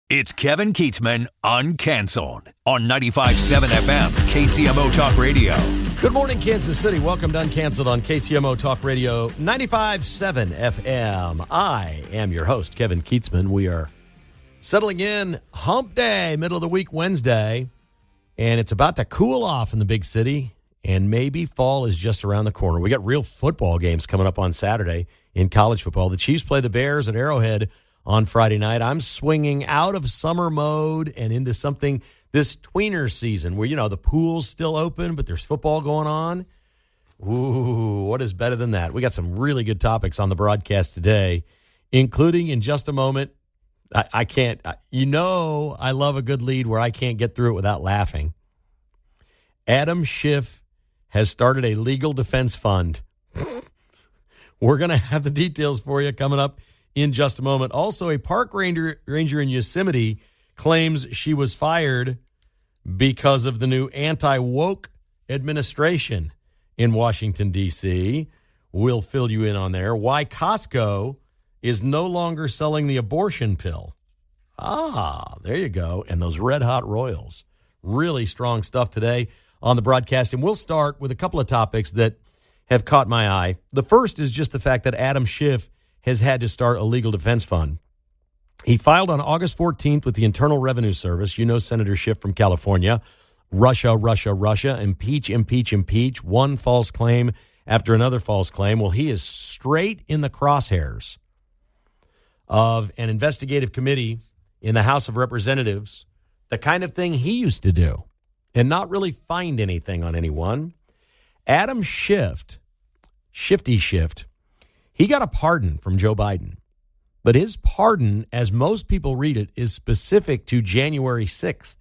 It's Kevin Keatsman Uncanceled on 95.7 FM, KCMO Talk Radio. Good morning, Kansas City. Welcome to Uncanceled on KCMO Talk Radio, 95.7 FM. I am your host, Kevin Keatsman. We are settling in hump day, middle of the week, Wednesday, and it's about to cool off in the big city, and maybe fall is just around the corner. We got real football games coming up on Saturday in college football. The Chiefs play the Bears at Arrowhead on Friday night. I'm swinging out of summer mode and into something this tweener season where, the pool's still open, but there's football going on. Ooh, what is better than that? We got some really good topics on the broadcast today, including in just a moment. I can't, I love a good lead where I can't get through it without laughing. Adam Schiff has started a legal defense fund. We're going to have the details for you coming up in just a moment. Also, a park ranger in Yosemite claims she was fired because of the new anti-woke administration in Washington, D.C. We'll fill you in on there. Why Costco is no longer selling the abortion pill. There you go. And those Red Hot Royals. Really strong stuff today on the broadcast. And we'll start with a couple of topics that have caught my eye. The first is just the fact that Adam Schiff has had to start a legal defense fund. He filed on August 14th with the Internal Revenue Service. Senator Schiff from California. Russia, impeach, impeach, impeach. One false claim after another false claim. Well, he is straight in the crosshairs of an investigative committee in the House of Representatives, the kind of thing he used to do and not really find anything on anyone. Adam Schiff, Shifty Schiff, he got a pardon from Joe Biden, but his pardon, as most people read it, is specific to January 6th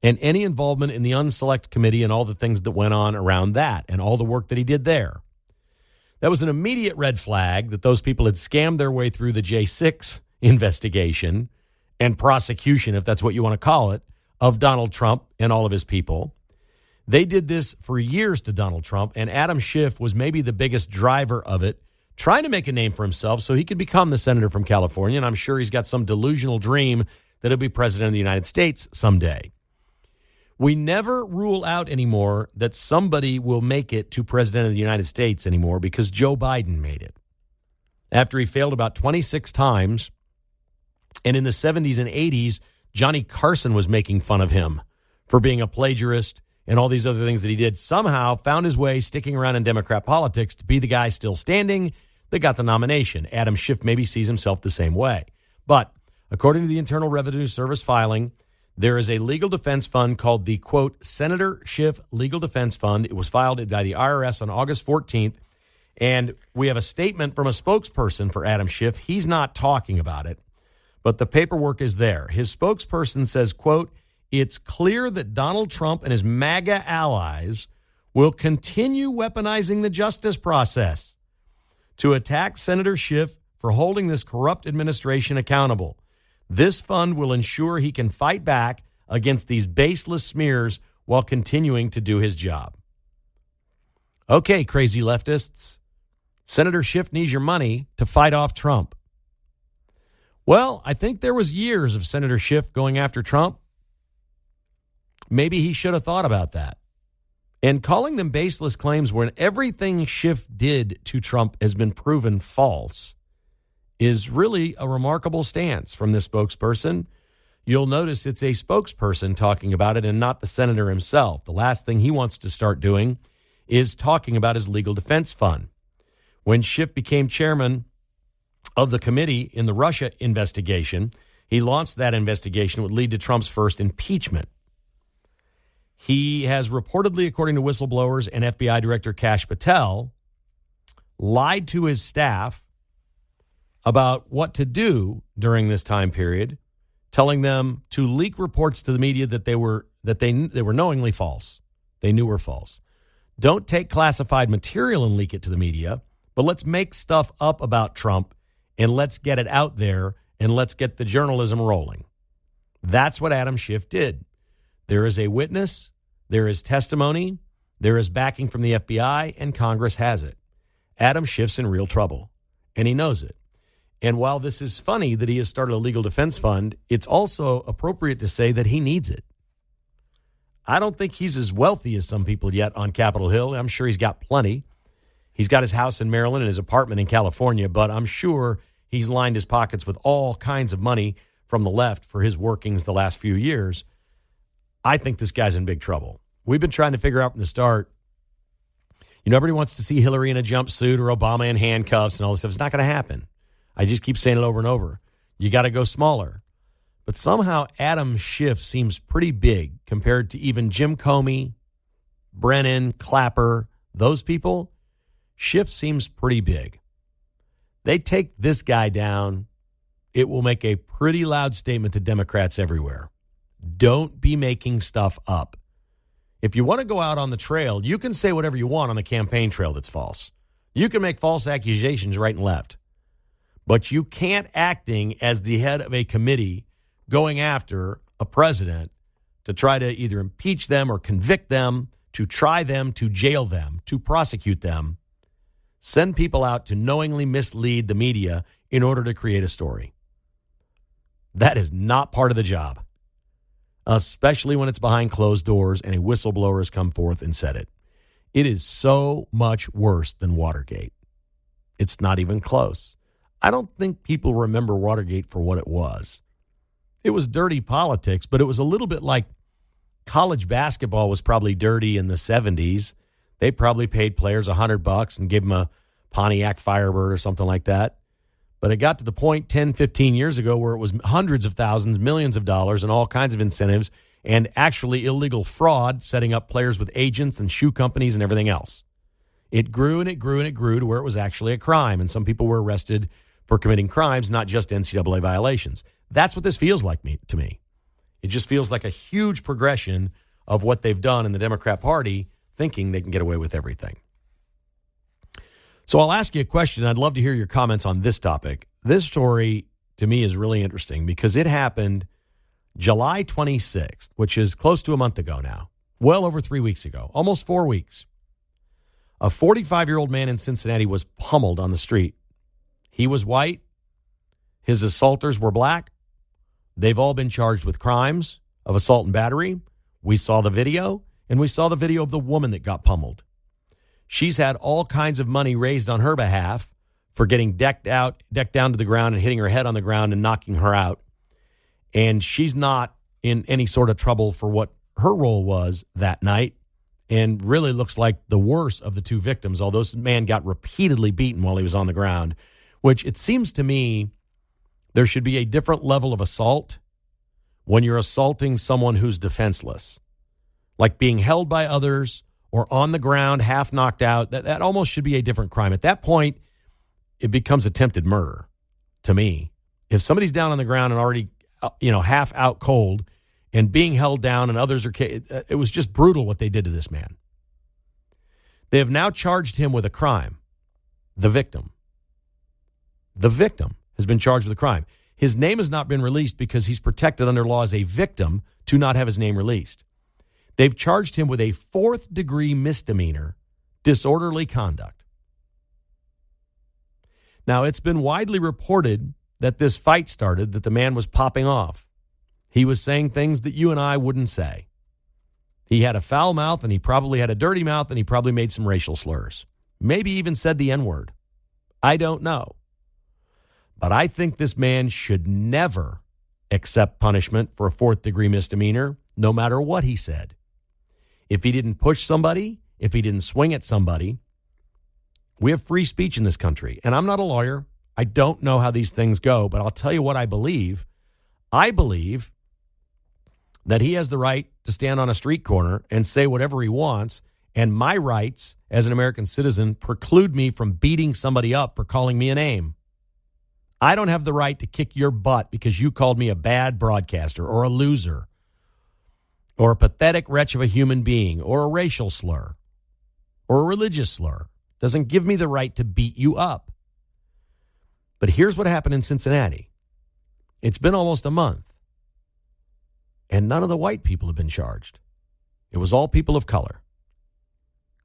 and any involvement in the Unselect Committee and all the things that went on around that and all the work that he did there. That was an immediate red flag that those people had scammed their way through the J6 investigation and prosecution, if that's what you want to call it, of Donald Trump and all of his people. They did this for years to Donald Trump, and Adam Schiff was maybe the biggest driver of it, trying to make a name for himself so he could become the senator from California, and I'm sure he's got some delusional dream that he'll be president of the United States someday. We never rule out anymore that somebody will make it to president of the United States anymore because Joe Biden made it. After he failed about 26 times, and in the 70s and 80s, Johnny Carson was making fun of him for being a plagiarist and all these other things that he did, somehow found his way sticking around in Democrat politics to be the guy still standing that got the nomination. Adam Schiff maybe sees himself the same way. But according to the Internal Revenue Service filing, there is a legal defense fund called the, quote, Senator Schiff Legal Defense Fund. It was filed by the IRS on August 14th. And we have a statement from a spokesperson for Adam Schiff. He's not talking about it, but the paperwork is there. His spokesperson says, quote, it's clear that Donald Trump and his MAGA allies will continue weaponizing the justice process to attack Senator Schiff for holding this corrupt administration accountable. This fund will ensure he can fight back against these baseless smears while continuing to do his job. Okay, crazy leftists. Senator Schiff needs your money to fight off Trump. Well, I think there was years of Senator Schiff going after Trump. Maybe he should have thought about that. And calling them baseless claims when everything Schiff did to Trump has been proven false is really a remarkable stance from this spokesperson. You'll notice it's a spokesperson talking about it and not the senator himself. The last thing he wants to start doing is talking about his legal defense fund. When Schiff became chairman of the committee in the Russia investigation, he launched that investigation would lead to Trump's first impeachment. He has reportedly, according to whistleblowers and FBI Director Kash Patel, lied to his staff about what to do during this time period, telling them to leak reports to the media that they were knowingly false. They knew were false. Don't take classified material and leak it to the media, but let's make stuff up about Trump and let's get it out there and let's get the journalism rolling. That's what Adam Schiff did. There is a witness, there is testimony, there is backing from the FBI, and Congress has it. Adam Schiff's in real trouble, and he knows it. And while this is funny that he has started a legal defense fund, it's also appropriate to say that he needs it. I don't think he's as wealthy as some people yet on Capitol Hill. I'm sure he's got plenty. He's got his house in Maryland and his apartment in California, but I'm sure he's lined his pockets with all kinds of money from the left for his workings the last few years. I think this guy's in big trouble. We've been trying to figure out from the start, everybody wants to see Hillary in a jumpsuit or Obama in handcuffs and all this stuff. It's not going to happen. I just keep saying it over and over. You got to go smaller. But somehow Adam Schiff seems pretty big compared to even Jim Comey, Brennan, Clapper, those people. Schiff seems pretty big. They take this guy down, it will make a pretty loud statement to Democrats everywhere. Don't be making stuff up. If you want to go out on the trail, you can say whatever you want on the campaign trail that's false. You can make false accusations right and left. But you can't, acting as the head of a committee, going after a president to try to either impeach them or convict them, to try them, to jail them, to prosecute them, send people out to knowingly mislead the media in order to create a story. That is not part of the job, especially when it's behind closed doors and a whistleblower has come forth and said it. It is so much worse than Watergate. It's not even close. I don't think people remember Watergate for what it was. It was dirty politics, but it was a little bit like college basketball was probably dirty in the 70s. They probably paid players $100 and gave them a Pontiac Firebird or something like that. But it got to the point 10, 15 years ago where it was hundreds of thousands, millions of dollars, and all kinds of incentives, and actually illegal fraud, setting up players with agents and shoe companies and everything else. It grew and it grew and it grew to where it was actually a crime, and some people were arrested for committing crimes, not just NCAA violations. That's what this feels like to me. It just feels like a huge progression of what they've done in the Democrat Party, thinking they can get away with everything. So I'll ask you a question. I'd love to hear your comments on this topic. This story, to me, is really interesting because it happened July 26th, which is close to a month ago now, well over 3 weeks ago, almost 4 weeks. A 45-year-old man in Cincinnati was pummeled on the street. He was white. His assaulters were black. They've all been charged with crimes of assault and battery. We saw the video, and we saw the video of the woman that got pummeled. She's had all kinds of money raised on her behalf for getting decked down to the ground and hitting her head on the ground and knocking her out. And she's not in any sort of trouble for what her role was that night, and really looks like the worst of the two victims, although this man got repeatedly beaten while he was on the ground, which it seems to me there should be a different level of assault when you're assaulting someone who's defenseless, like being held by others or on the ground, half knocked out. That almost should be a different crime. At that point, it becomes attempted murder to me. If somebody's down on the ground and already, half out cold and being held down and others are, it was just brutal what they did to this man. They have now charged him with a crime. The victim has been charged with a crime. His name has not been released because he's protected under law as a victim to not have his name released. They've charged him with a 4th-degree misdemeanor, disorderly conduct. Now, it's been widely reported that this fight started, that the man was popping off. He was saying things that you and I wouldn't say. He had a foul mouth, and he probably had a dirty mouth, and he probably made some racial slurs. Maybe even said the N-word. I don't know. But I think this man should never accept punishment for a 4th-degree misdemeanor, no matter what he said. If he didn't push somebody, if he didn't swing at somebody, we have free speech in this country. And I'm not a lawyer. I don't know how these things go, but I'll tell you what I believe. I believe that he has the right to stand on a street corner and say whatever he wants, and my rights as an American citizen preclude me from beating somebody up for calling me a name. I don't have the right to kick your butt because you called me a bad broadcaster or a loser or a pathetic wretch of a human being or a racial slur or a religious slur. Doesn't give me the right to beat you up. But here's what happened in Cincinnati. It's been almost a month, and none of the white people have been charged. It was all people of color.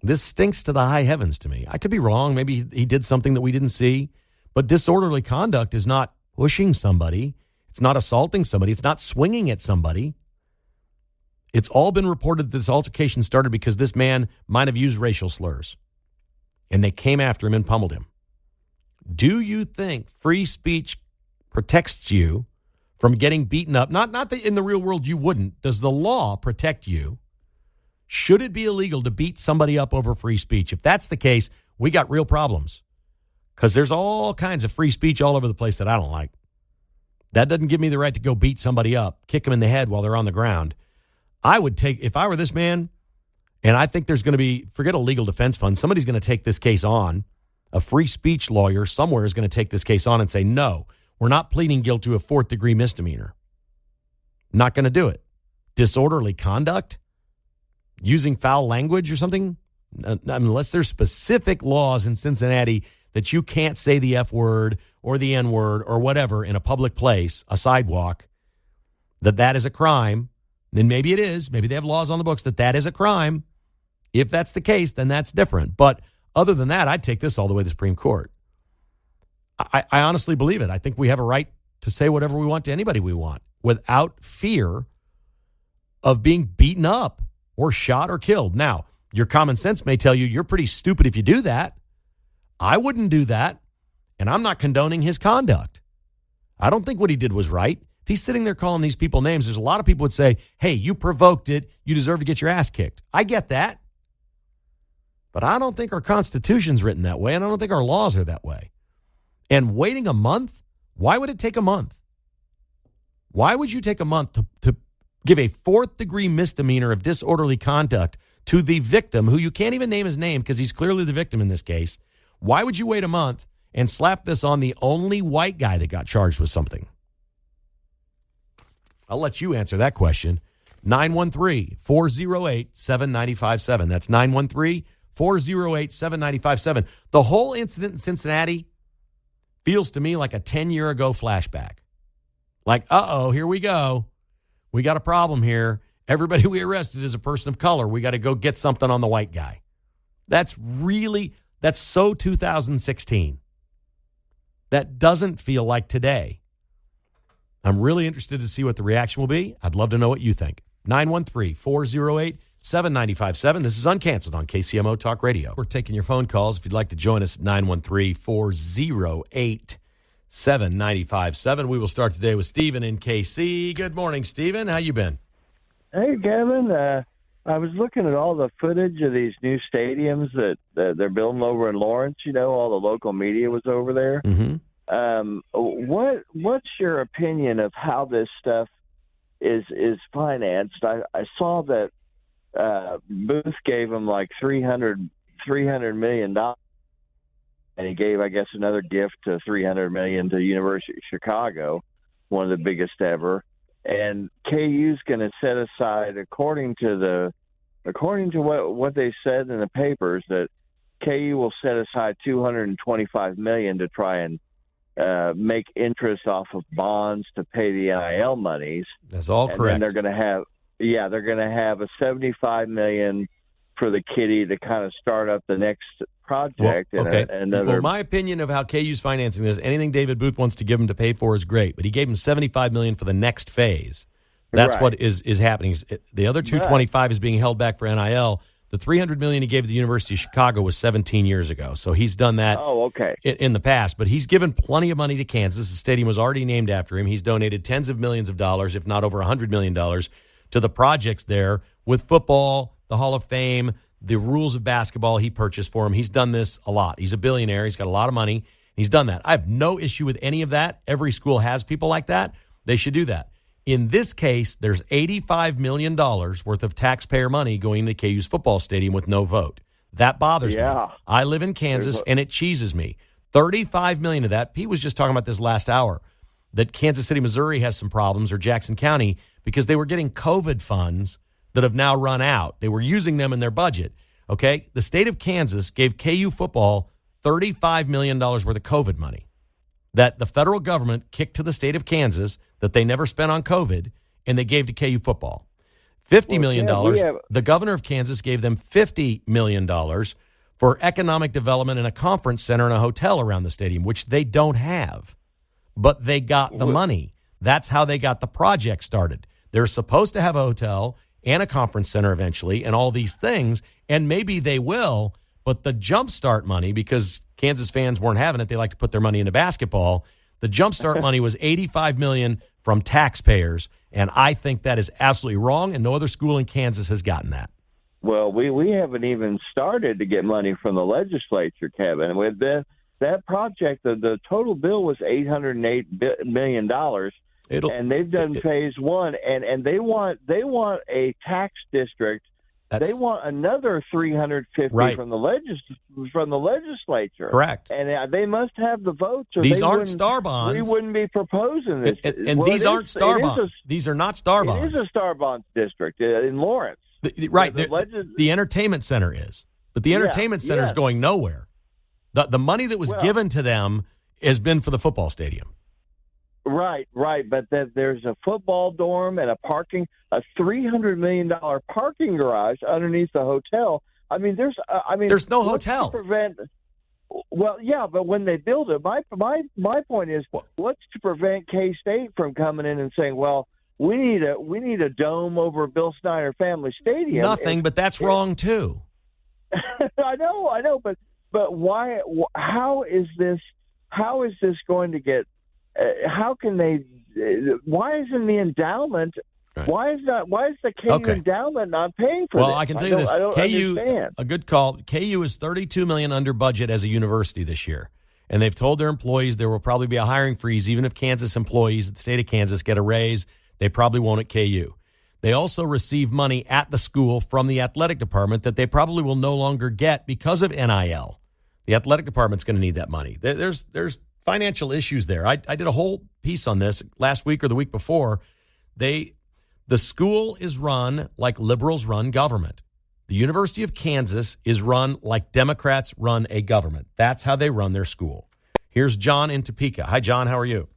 This stinks to the high heavens to me. I could be wrong. Maybe he did something that we didn't see. But disorderly conduct is not pushing somebody. It's not assaulting somebody. It's not swinging at somebody. It's all been reported that this altercation started because this man might have used racial slurs, and they came after him and pummeled him. Do you think free speech protects you from getting beaten up? Not that in the real world you wouldn't. Does the law protect you? Should it be illegal to beat somebody up over free speech? If that's the case, we got real problems, because there's all kinds of free speech all over the place that I don't like. That doesn't give me the right to go beat somebody up, kick them in the head while they're on the ground. I would take, if I were this man, and I think there's going to be, forget a legal defense fund, somebody's going to take this case on. A free speech lawyer somewhere is going to take this case on and say, no, we're not pleading guilty to a 4th-degree misdemeanor. Not going to do it. Disorderly conduct? Using foul language or something? Unless there's specific laws in Cincinnati that you can't say the F word or the N word or whatever in a public place, a sidewalk, that is a crime, then maybe it is. Maybe they have laws on the books that is a crime. If that's the case, then that's different. But other than that, I'd take this all the way to the Supreme Court. I honestly believe it. I think we have a right to say whatever we want to anybody we want without fear of being beaten up or shot or killed. Now, your common sense may tell you you're pretty stupid if you do that. I wouldn't do that, and I'm not condoning his conduct. I don't think what he did was right. If he's sitting there calling these people names, there's a lot of people would say, hey, you provoked it. You deserve to get your ass kicked. I get that. But I don't think our Constitution's written that way, and I don't think our laws are that way. And waiting a month? Why would it take a month? Why would you take a month to give a 4th-degree misdemeanor of disorderly conduct to the victim, who you can't even name his name because he's clearly the victim in this case? Why would you wait a month and slap this on the only white guy that got charged with something? I'll let you answer that question. 913-408-7957. That's 913-408-7957. The whole incident in Cincinnati feels to me like a 10-year ago flashback. Like, here we go. We got a problem here. Everybody we arrested is a person of color. We got to go get something on the white guy. That's so 2016. That doesn't feel like today. I'm really interested to see what the reaction will be. I'd love to know what you think. 913-408-7957. This is Uncanceled on KCMO Talk Radio. We're taking your phone calls. If you'd like to join us at 913-408-7957. We will start today with Stephen in KC. Good morning, Stephen. How you been? Hey, Kevin. I was looking at all the footage of these new stadiums that they're building over in Lawrence. You know, all the local media was over there. Mm-hmm. What's your opinion of how this stuff is financed? I saw that Booth gave him like $300 million, and he gave, I guess, another gift to $300 million to the University of Chicago, one of the biggest ever. And KU's going to set aside, according to what they said in the papers, that KU will set aside $225 million to try and make interest off of bonds to pay the NIL monies. That's all correct. And they're going to have a $75 million for the kitty to kind of start up the next project. Well, okay. Well, my opinion of how KU's financing this, anything David Booth wants to give him to pay for is great, but he gave him $75 million for the next phase. That's right. What is happening. The other $225 is being held back for NIL. The $300 million he gave to the University of Chicago was 17 years ago, so he's done that in the past. But he's given plenty of money to Kansas. The stadium was already named after him. He's donated tens of millions of dollars, if not over $100 million, to the projects there with football, the Hall of Fame, the rules of basketball he purchased for him. He's done this a lot. He's a billionaire. He's got a lot of money. He's done that. I have no issue with any of that. Every school has people like that. They should do that. In this case, there's $85 million worth of taxpayer money going to KU's football stadium with no vote. That bothers me. I live in Kansas, and it cheeses me. $35 million of that. Pete was just talking about this last hour, that Kansas City, Missouri has some problems, or Jackson County, because they were getting COVID funds that have now run out. They were using them in their budget. Okay? The state of Kansas gave KU football $35 million worth of COVID money that the federal government kicked to the state of Kansas that they never spent on COVID, and they gave to KU football. $50 million. The governor of Kansas gave them $50 million for economic development and a conference center and a hotel around the stadium, which they don't have. But they got the money. That's how they got the project started. They're supposed to have a hotel and a conference center eventually and all these things, and maybe they will, but the jumpstart money, because Kansas fans weren't having it, they like to put their money into basketball. The jumpstart money was $85 million from taxpayers, and I think that is absolutely wrong, and no other school in Kansas has gotten that. Well, we haven't even started to get money from the legislature, Kevin. With that project, the total bill was $808 million, and they've done phase one, and they want a tax district. They want another $350 from the legislature. Correct. And they must have the votes. Or these aren't star bonds. We wouldn't be proposing this. And these aren't star bonds. These are not star bonds. It is a star bonds district in Lawrence. The entertainment center is. But the entertainment center is going nowhere. The money that was given to them has been for the football stadium. Right. But there's a football dorm and a $300 million parking garage underneath the hotel. There's no hotel. But when they build it, my point is, what's to prevent K-State from coming in and saying, well, we need a dome over Bill Snyder Family Stadium? Nothing, but that's wrong too. I know, but why? How is this going to get? How can they? Why isn't the endowment? Right. Why is the KU endowment not paying for this? Well, I can tell you this: I don't KU, understand. A good call. KU is $32 million under budget as a university this year, and they've told their employees there will probably be a hiring freeze, even if Kansas employees at the state of Kansas get a raise. They probably won't at KU. They also receive money at the school from the athletic department that they probably will no longer get because of NIL. The athletic department's going to need that money. There's financial issues there. I did a whole piece on this last week or the week before. The school is run like liberals run government. The University of Kansas is run like Democrats run a government. That's how they run their school. Here's John in Topeka. Hi, John. How are you?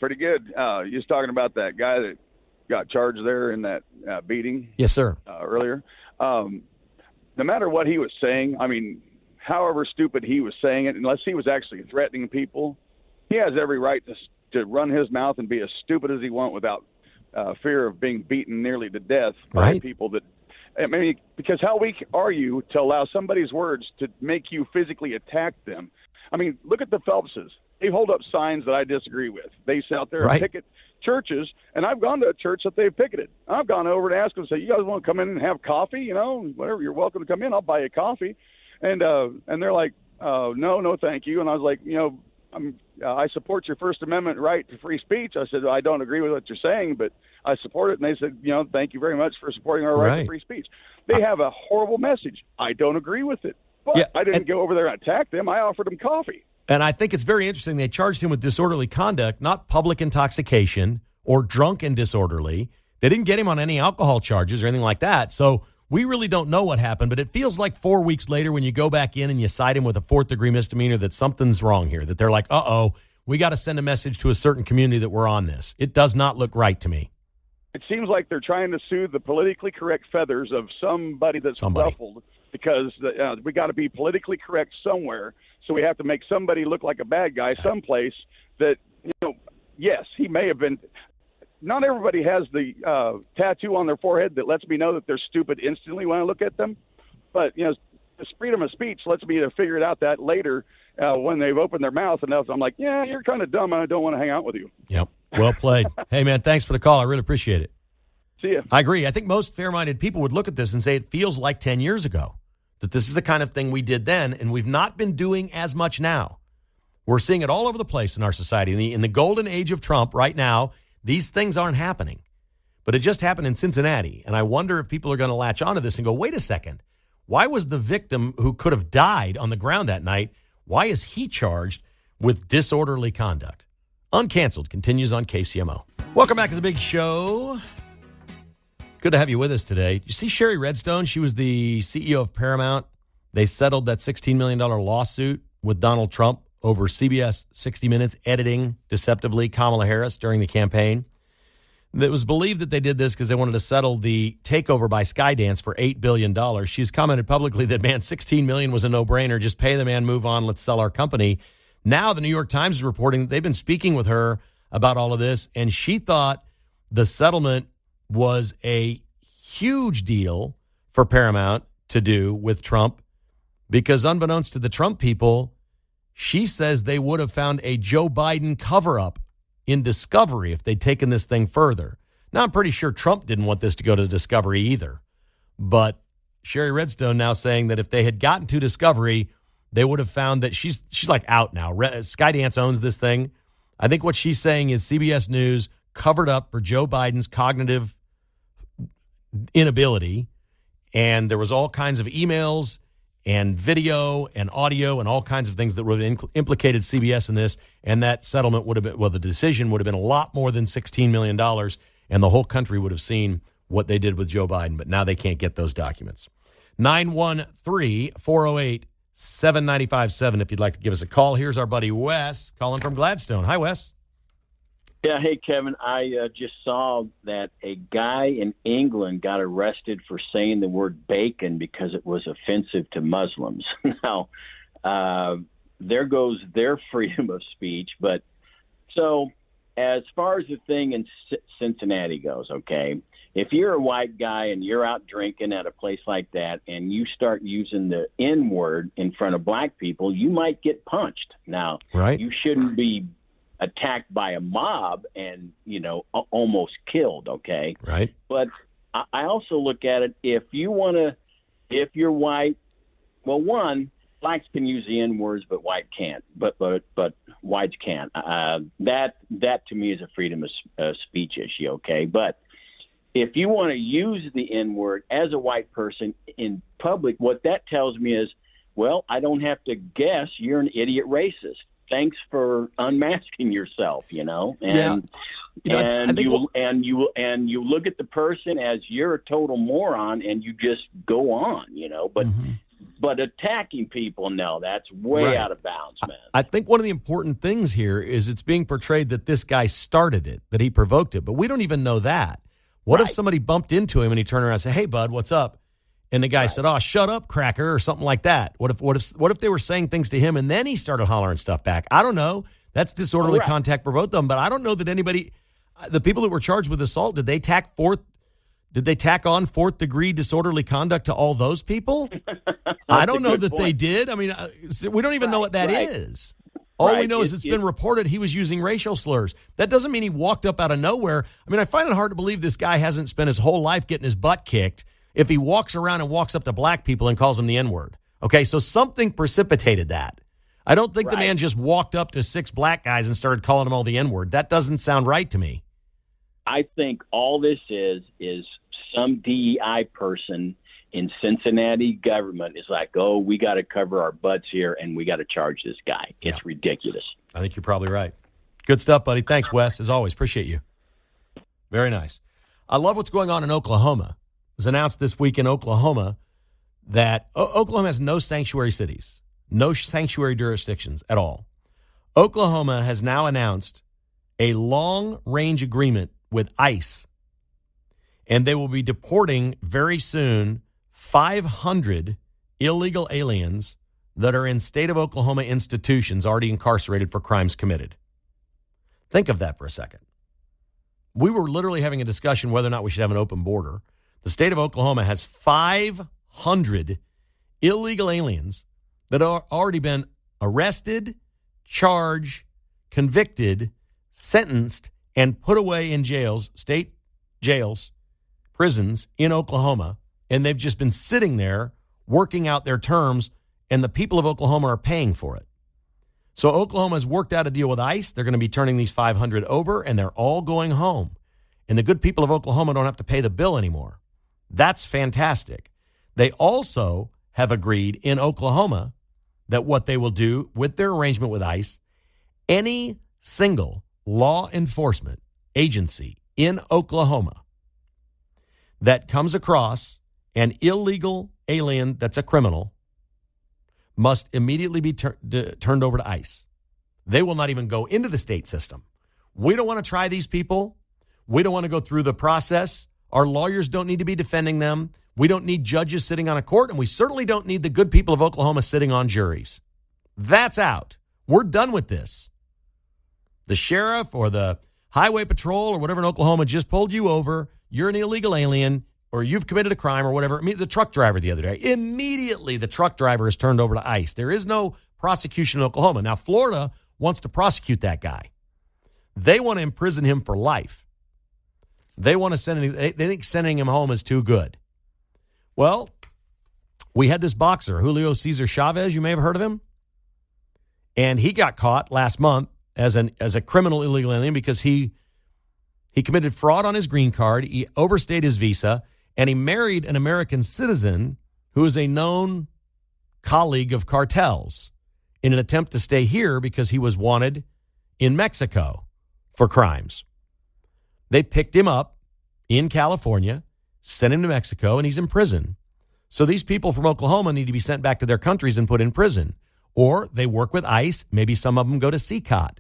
Pretty good. You was talking about that guy that got charged there in that beating. Yes, sir. Earlier. No matter what he was saying, however stupid he was saying it, unless he was actually threatening people, he has every right to run his mouth and be as stupid as he wants without fear of being beaten nearly to death by people that. Because how weak are you to allow somebody's words to make you physically attack them? Look at the Phelpses. They hold up signs that I disagree with. They sit out there and picket churches, and I've gone to a church that they've picketed. I've gone over and asked them, say, you guys want to come in and have coffee? Whatever, you're welcome to come in. I'll buy you coffee. And they're like, no, thank you. And I was like, I support your First Amendment right to free speech. I said, I don't agree with what you're saying, but I support it. And they said, thank you very much for supporting our right to free speech. They have a horrible message. I don't agree with it. But I didn't go over there and attack them. I offered them coffee. And I think it's very interesting. They charged him with disorderly conduct, not public intoxication or drunk and disorderly. They didn't get him on any alcohol charges or anything like that. So we really don't know what happened, but it feels like 4 weeks later when you go back in and you cite him with a 4th-degree misdemeanor that something's wrong here, that they're like, we got to send a message to a certain community that we're on this. It does not look right to me. It seems like they're trying to soothe the politically correct feathers of somebody that's ruffled because we got to be politically correct somewhere. So we have to make somebody look like a bad guy someplace that, yes, he may have been. Not everybody has the tattoo on their forehead that lets me know that they're stupid instantly when I look at them. But, this freedom of speech lets me figure it out that later when they've opened their mouth enough. I'm like, yeah, you're kind of dumb and I don't want to hang out with you. Yep. Well played. Hey, man, thanks for the call. I really appreciate it. See ya. I agree. I think most fair-minded people would look at this and say it feels like 10 years ago, that this is the kind of thing we did then, and we've not been doing as much now. We're seeing it all over the place in our society. In the golden age of Trump right now, these things aren't happening. But it just happened in Cincinnati, and I wonder if people are going to latch onto this and go, wait a second, why was the victim who could have died on the ground that night, why is he charged with disorderly conduct? Uncanceled continues on KCMO. Welcome back to the big show. Good to have you with us today. You see Sherry Redstone? She was the CEO of Paramount. They settled that $16 million lawsuit with Donald Trump over CBS 60 Minutes editing deceptively Kamala Harris during the campaign. It was believed that they did this because they wanted to settle the takeover by Skydance for $8 billion. She's commented publicly that, man, $16 million was a no-brainer. Just pay the man, move on, let's sell our company. Now the New York Times is reporting that they've been speaking with her about all of this, and she thought the settlement was a huge deal for Paramount to do with Trump because unbeknownst to the Trump people, she says they would have found a Joe Biden cover-up in Discovery if they'd taken this thing further. Now, I'm pretty sure Trump didn't want this to go to Discovery either. But Sherry Redstone now saying that if they had gotten to Discovery, they would have found that she's like out now. Skydance owns this thing. I think what she's saying is CBS News covered up for Joe Biden's cognitive inability. And there was all kinds of emails and video and audio and all kinds of things that would have implicated CBS in this. And that settlement would have been, well, the decision would have been a lot more than $16 million. And the whole country would have seen what they did with Joe Biden. But now they can't get those documents. 913-408-7957 if you'd like to give us a call. Here's our buddy Wes calling from Gladstone. Hi, Wes. Yeah, hey, Kevin, I just saw that a guy in England got arrested for saying the word bacon because it was offensive to Muslims. Now, there goes their freedom of speech. But so as far as the thing in Cincinnati goes, okay, if you're a white guy and you're out drinking at a place like that and you start using the N-word in front of black people, you might get punched. Now, right. You shouldn't be attacked by a mob and, almost killed, okay? Right. But I also look at it, if you're white, well, one, blacks can use the N-words, but white can't. But whites can't. That to me is a freedom of speech issue, okay? But if you want to use the N-word as a white person in public, what that tells me is, well, I don't have to guess you're an idiot racist. Thanks for unmasking yourself, And you look at the person as you're a total moron, and you just go on, But attacking people, no, that's way out of bounds, man. I think one of the important things here is it's being portrayed that this guy started it, that he provoked it, but we don't even know that. What if somebody bumped into him and he turned around and said, "Hey, bud, what's up?" And the guy said, "Oh, shut up, cracker," or something like that. What if they were saying things to him and then he started hollering stuff back? I don't know. That's disorderly contact for both of them. But I don't know that anybody, the people that were charged with assault, did they tack on fourth degree disorderly conduct to all those people? I don't know that they did. I mean, we don't even know what that is. All we know is it's been reported he was using racial slurs. That doesn't mean he walked up out of nowhere. I mean, I find it hard to believe this guy hasn't spent his whole life getting his butt kicked if he walks around and walks up to black people and calls them the N-word. Okay, so something precipitated that. I don't think the man just walked up to 6 black guys and started calling them all the N-word. That doesn't sound right to me. I think all this is some DEI person in Cincinnati government is like, oh, we got to cover our butts here and we got to charge this guy. It's ridiculous. I think you're probably right. Good stuff, buddy. Thanks, Wes, as always. Appreciate you. Very nice. I love what's going on in Oklahoma. It was announced this week in Oklahoma that Oklahoma has no sanctuary cities, no sanctuary jurisdictions at all. Oklahoma has now announced a long-range agreement with ICE, and they will be deporting very soon 500 illegal aliens that are in state of Oklahoma institutions already incarcerated for crimes committed. Think of that for a second. We were literally having a discussion whether or not we should have an open border. The state of Oklahoma has 500 illegal aliens that are already been arrested, charged, convicted, sentenced, and put away in jails, state jails, prisons in Oklahoma, and they've just been sitting there working out their terms, and the people of Oklahoma are paying for it. So Oklahoma has worked out a deal with ICE. They're going to be turning these 500 over, and they're all going home. And the good people of Oklahoma don't have to pay the bill anymore. That's fantastic. They also have agreed in Oklahoma that what they will do with their arrangement with ICE, any single law enforcement agency in Oklahoma that comes across an illegal alien that's a criminal must immediately be turned over to ICE. They will not even go into the state system. We don't want to try these people. We don't want to go through the process. Our lawyers don't need to be defending them. We don't need judges sitting on a court, and we certainly don't need the good people of Oklahoma sitting on juries. That's out. We're done with this. The sheriff or the highway patrol or whatever in Oklahoma just pulled you over. You're an illegal alien or you've committed a crime or whatever. I mean, the truck driver the other day, immediately the truck driver is turned over to ICE. There is no prosecution in Oklahoma. Now, Florida wants to prosecute that guy. They want to imprison him for life. They want to send him, they think sending him home is too good. Well, we had this boxer, Julio Cesar Chavez. You may have heard of him. And he got caught last month as a criminal illegal alien because he committed fraud on his green card. He overstayed his visa, and he married an American citizen who is a known colleague of cartels in an attempt to stay here because he was wanted in Mexico for crimes. They picked him up in California, sent him to Mexico, and he's in prison. So these people from Oklahoma need to be sent back to their countries and put in prison. Or they work with ICE. Maybe some of them go to CCOT.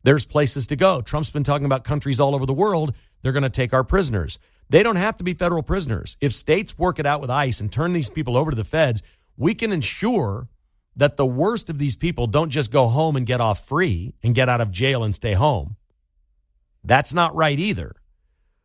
There's places to go. Trump's been talking about countries all over the world. They're going to take our prisoners. They don't have to be federal prisoners. If states work it out with ICE and turn these people over to the feds, we can ensure that the worst of these people don't just go home and get off free and get out of jail and stay home. That's not right either.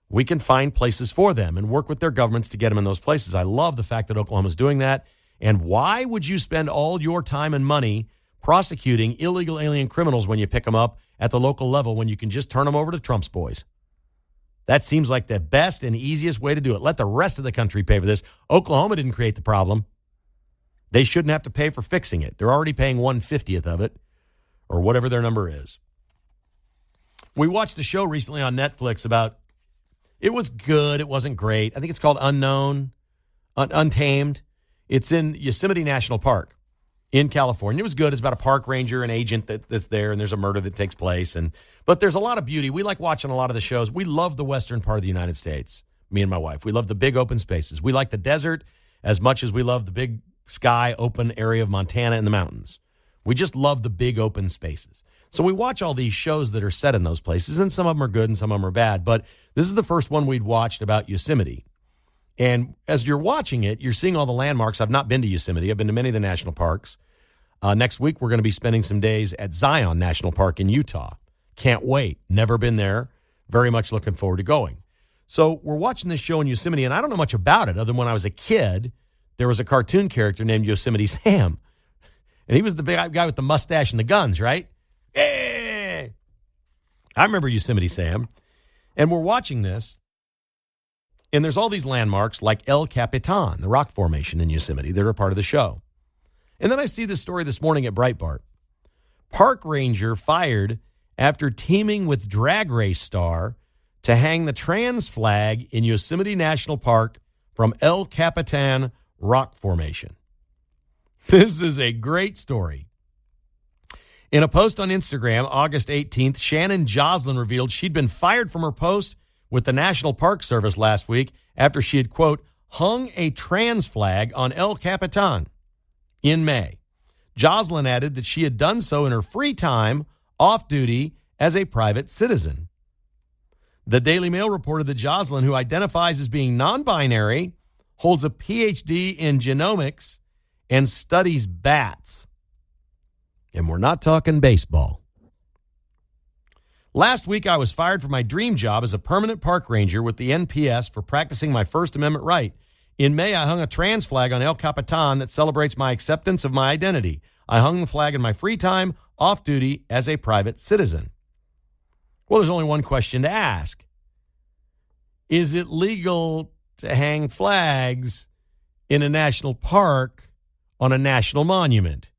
We can find places for them and work with their governments to get them in those places. I love the fact that Oklahoma's doing that. And why would you spend all your time and money prosecuting illegal alien criminals when you pick them up at the local level when you can just turn them over to Trump's boys? That seems like the best and easiest way to do it. Let the rest of the country pay for this. Oklahoma didn't create the problem. They shouldn't have to pay for fixing it. They're already paying 1/50th of it or whatever their number is. We watched a show recently on Netflix about, it was good. It wasn't great. I think it's called Untamed. It's in Yosemite National Park in California. It was good. It's about a park ranger, an agent that's there, and there's a murder that takes place. But there's a lot of beauty. We like watching a lot of the shows. We love the western part of the United States, me and my wife. We love the big open spaces. We like the desert as much as we love the big sky open area of Montana and the mountains. We just love the big open spaces. So we watch all these shows that are set in those places, and some of them are good and some of them are bad. But this is the first one we'd watched about Yosemite. And as you're watching it, you're seeing all the landmarks. I've not been to Yosemite. I've been to many of the national parks. Next week, we're going to be spending some days at Zion National Park in Utah. Can't wait. Never been there. Very much looking forward to going. So we're watching this show in Yosemite, and I don't know much about it other than when I was a kid, there was a cartoon character named Yosemite Sam. And he was the big guy with the mustache and the guns, right? Hey! I remember Yosemite Sam. And we're watching this. And there's all these landmarks like El Capitan, the rock formation in Yosemite. They're a part of the show. And then I see this story this morning at Breitbart. Park ranger fired after teaming with drag race star to hang the trans flag in Yosemite National Park from El Capitan rock formation. This is a great story. In a post on Instagram, August 18th, Shannon Joslin revealed she'd been fired from her post with the National Park Service last week after she had, quote, hung a trans flag on El Capitan in May. Joslin added that she had done so in her free time, off duty, as a private citizen. The Daily Mail reported that Joslin, who identifies as being non-binary, holds a PhD in genomics and studies bats. And we're not talking baseball. Last week, I was fired from my dream job as a permanent park ranger with the NPS for practicing my First Amendment right. In May, I hung a trans flag on El Capitan that celebrates my acceptance of my identity. I hung the flag in my free time, off duty, as a private citizen. Well, there's only one question to ask. Is it legal to hang flags in a national park on a national monument?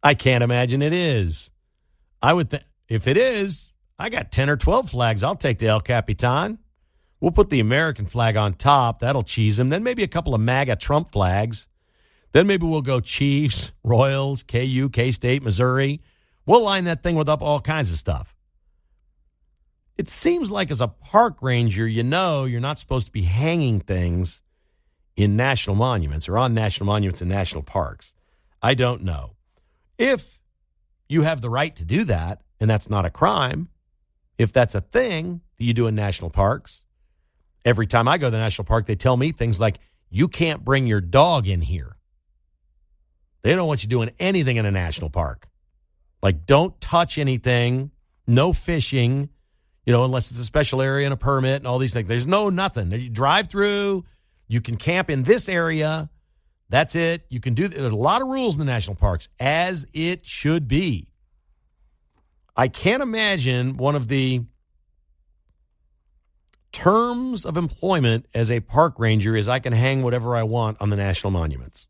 I can't imagine it is. I would think. If it is, I got 10 or 12 flags I'll take to El Capitan. We'll put the American flag on top. That'll cheese them. Then maybe a couple of MAGA Trump flags. Then maybe we'll go Chiefs, Royals, KU, K-State, Missouri. We'll line that thing with up all kinds of stuff. It seems like as a park ranger, you know you're not supposed to be hanging things in national monuments or on national monuments in national parks. I don't know. If you have the right to do that, and that's not a crime, if that's a thing that you do in national parks. Every time I go to the national park, they tell me things like, you can't bring your dog in here. They don't want you doing anything in a national park. Like, don't touch anything, no fishing, unless it's a special area and a permit and all these things. There's nothing. You drive through, you can camp in this area. That's it. You can there's a lot of rules in the national parks, as it should be. I can't imagine one of the terms of employment as a park ranger is I can hang whatever I want on the national monuments.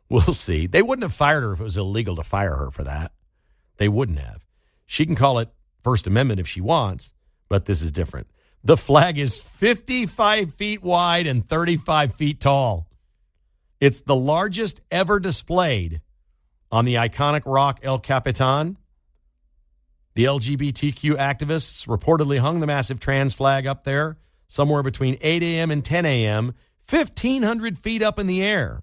We'll see. They wouldn't have fired her if it was illegal to fire her for that. They wouldn't have. She can call it First Amendment if she wants, but this is different. The flag is 55 feet wide and 35 feet tall. It's the largest ever displayed on the iconic rock El Capitan. The LGBTQ activists reportedly hung the massive trans flag up there somewhere between 8 a.m. and 10 a.m., 1,500 feet up in the air,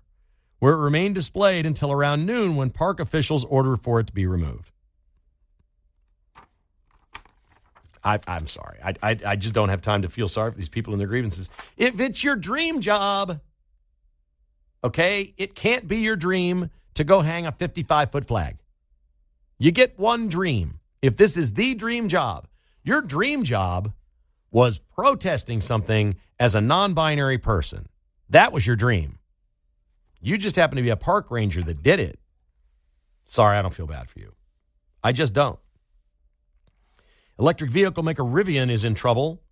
where it remained displayed until around noon when park officials ordered for it to be removed. I'm sorry. I just don't have time to feel sorry for these people and their grievances. If it's your dream job, okay, it can't be your dream to go hang a 55-foot flag. You get one dream. If this is the dream job, your dream job was protesting something as a non-binary person. That was your dream. You just happen to be a park ranger that did it. Sorry, I don't feel bad for you. I just don't. Electric vehicle maker Rivian is in trouble.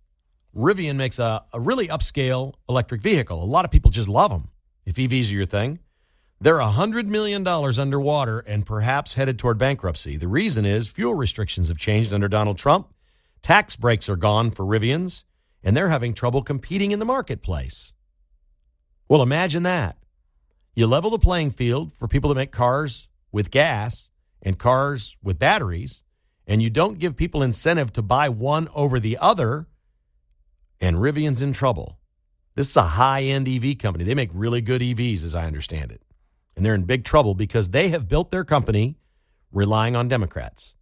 Rivian makes a really upscale electric vehicle. A lot of people just love them. If EVs are your thing, they're $100 million underwater and perhaps headed toward bankruptcy. The reason is fuel restrictions have changed under Donald Trump. Tax breaks are gone for Rivians, and they're having trouble competing in the marketplace. Well, imagine that. You level the playing field for people that make cars with gas and cars with batteries, and you don't give people incentive to buy one over the other, and Rivian's in trouble. This is a high-end EV company. They make really good EVs, as I understand it. And they're in big trouble because they have built their company relying on Democrats.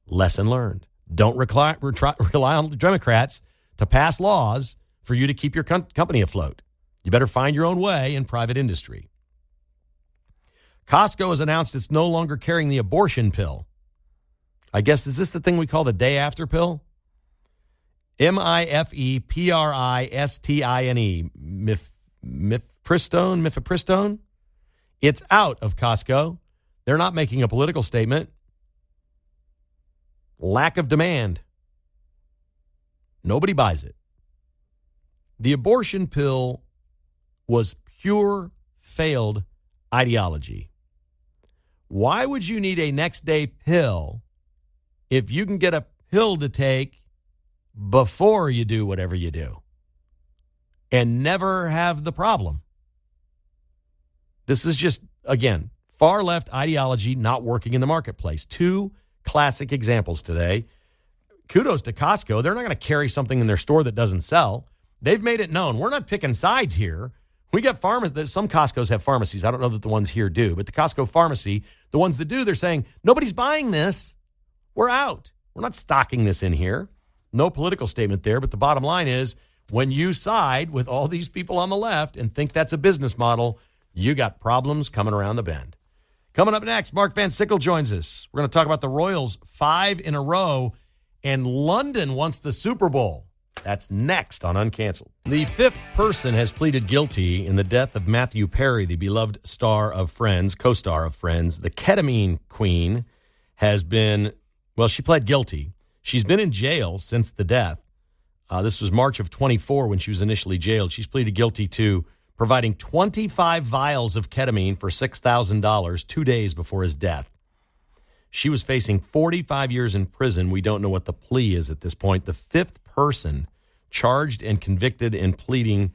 Lesson learned. Don't rely on Democrats to pass laws for you to keep your company afloat. You better find your own way in private industry. Costco has announced it's no longer carrying the abortion pill. I guess, is this the thing we call the day after pill? Mifepristone. Mifepristone? It's out of Costco. They're not making a political statement. Lack of demand. Nobody buys it. The abortion pill was pure failed ideology. Why would you need a next day pill if you can get a pill to take before you do whatever you do and never have the problem? This is just, again, far left ideology not working in the marketplace. Two classic examples today. Kudos to Costco. They're not going to carry something in their store that doesn't sell. They've made it known. We're not picking sides here. We got pharmacies. Some Costcos have pharmacies. I don't know that the ones here do, but the Costco pharmacy, the ones that do, they're saying, nobody's buying this. We're out. We're not stocking this in here. No political statement there, but the bottom line is when you side with all these people on the left and think that's a business model, you got problems coming around the bend. Coming up next, Mark Van Sickle joins us. We're going to talk about the Royals 5 in a row, and London wants the Super Bowl. That's next on Uncanceled. The fifth person has pleaded guilty in the death of Matthew Perry, the beloved star of Friends, co-star of Friends. The ketamine queen has been, she pled guilty. She's been in jail since the death. This was March of 24 when she was initially jailed. She's pleaded guilty to providing 25 vials of ketamine for $6,000 2 days before his death. She was facing 45 years in prison. We don't know what the plea is at this point. The fifth person charged and convicted in pleading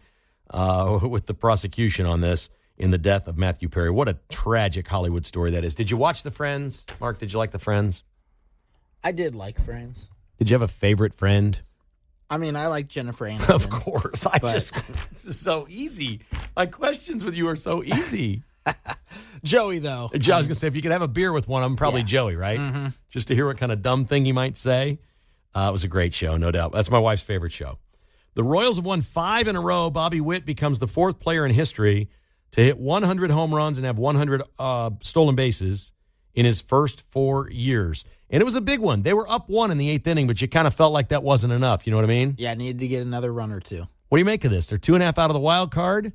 with the prosecution on this in the death of Matthew Perry. What a tragic Hollywood story that is. Did you watch The Friends? Mark, did you like The Friends? I did like Friends. Did you have a favorite friend? I mean, I like Jennifer Aniston. Of course. This is so easy. My questions with you are so easy. Joey, though. I was going to say, if you could have a beer with one of them, probably Joey, right? Mm-hmm. Just to hear what kind of dumb thing he might say. It was a great show, no doubt. That's my wife's favorite show. The Royals have won 5 in a row. Bobby Witt becomes the 4th player in history to hit 100 home runs and have 100 stolen bases in his first 4 years. And it was a big one. They were up 1 in the 8th inning, but you kind of felt like that wasn't enough. You know what I mean? Yeah, needed to get another run or two. What do you make of this? They're 2.5 out of the wild card.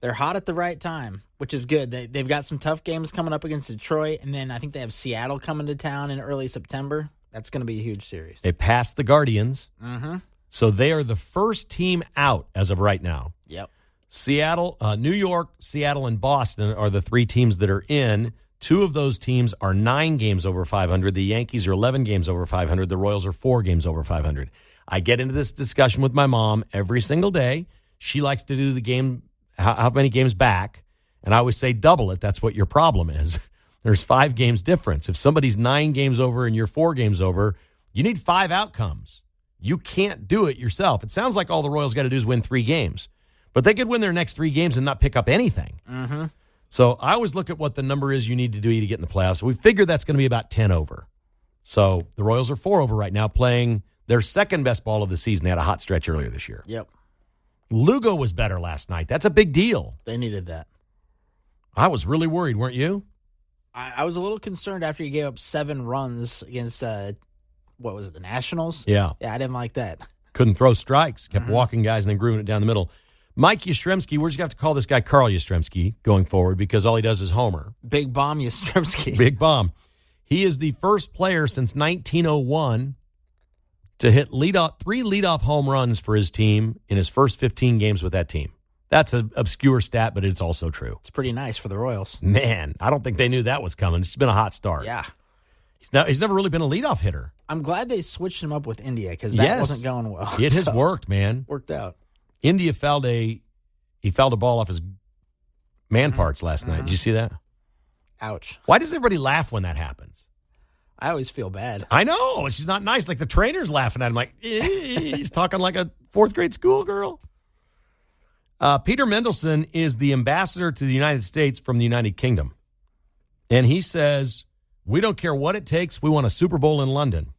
They're hot at the right time, which is good. They've got some tough games coming up against Detroit, and then I think they have Seattle coming to town in early September. That's going to be a huge series. They passed the Guardians. Mm-hmm. So they are the first team out as of right now. Yep. Seattle, New York, Seattle, and Boston are the 3 teams that are in. 2 of those teams are 9 games over 500. The Yankees are 11 games over 500. The Royals are 4 games over 500. I get into this discussion with my mom every single day. She likes to do the game, how many games back, and I always say double it. That's what your problem is. There's 5 games difference. If somebody's 9 games over and you're 4 games over, you need 5 outcomes. You can't do it yourself. It sounds like all the Royals got to do is win 3 games, but they could win their next 3 games and not pick up anything. Mm-hmm. So I always look at what the number is you need to do to get in the playoffs. We figure that's going to be about 10 over. So the Royals are 4 over right now, playing their second best ball of the season. They had a hot stretch earlier this year. Yep. Lugo was better last night. That's a big deal. They needed that. I was really worried, weren't you? I was a little concerned after he gave up 7 runs against, the Nationals? Yeah. Yeah, I didn't like that. Couldn't throw strikes. Kept walking guys and then grooving it down the middle. Mike Yastrzemski, we're just going to have to call this guy Carl Yastrzemski going forward because all he does is homer. Big Bomb Yastrzemski. Big Bomb. He is the first player since 1901 to hit 3 leadoff home runs for his team in his first 15 games with that team. That's an obscure stat, but it's also true. It's pretty nice for the Royals. Man, I don't think they knew that was coming. It's been a hot start. Yeah. He's never really been a leadoff hitter. I'm glad they switched him up with India because that wasn't going well. It has worked, man. Worked out. India fouled a ball off his man parts last night. Did you see that? Ouch. Why does everybody laugh when that happens? I always feel bad. I know. It's just not nice. Like the trainer's laughing at him like, he's talking like a 4th grade schoolgirl. Peter Mendelsohn is the ambassador to the United States from the United Kingdom. And he says, we don't care what it takes. We want a Super Bowl in London.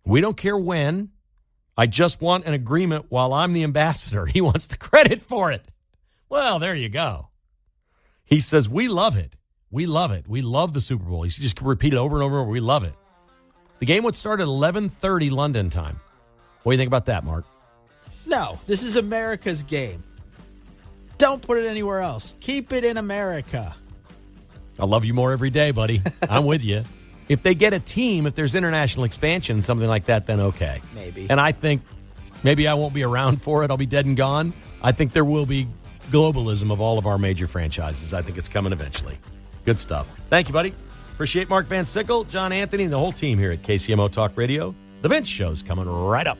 We don't care when. I just want an agreement while I'm the ambassador. He wants the credit for it. Well, there you go. He says, we love it. We love it. We love the Super Bowl. He just repeat it over and over and over. We love it. The game would start at 11:30 London time. What do you think about that, Mark? No, this is America's game. Don't put it anywhere else. Keep it in America. I love you more every day, buddy. I'm with you. If they get a team, if there's international expansion, something like that, then okay. Maybe. And I think maybe I won't be around for it. I'll be dead and gone. I think there will be globalism of all of our major franchises. I think it's coming eventually. Good stuff. Thank you, buddy. Appreciate Mark Van Sickle, John Anthony, and the whole team here at KCMO Talk Radio. The Vince Show's coming right up.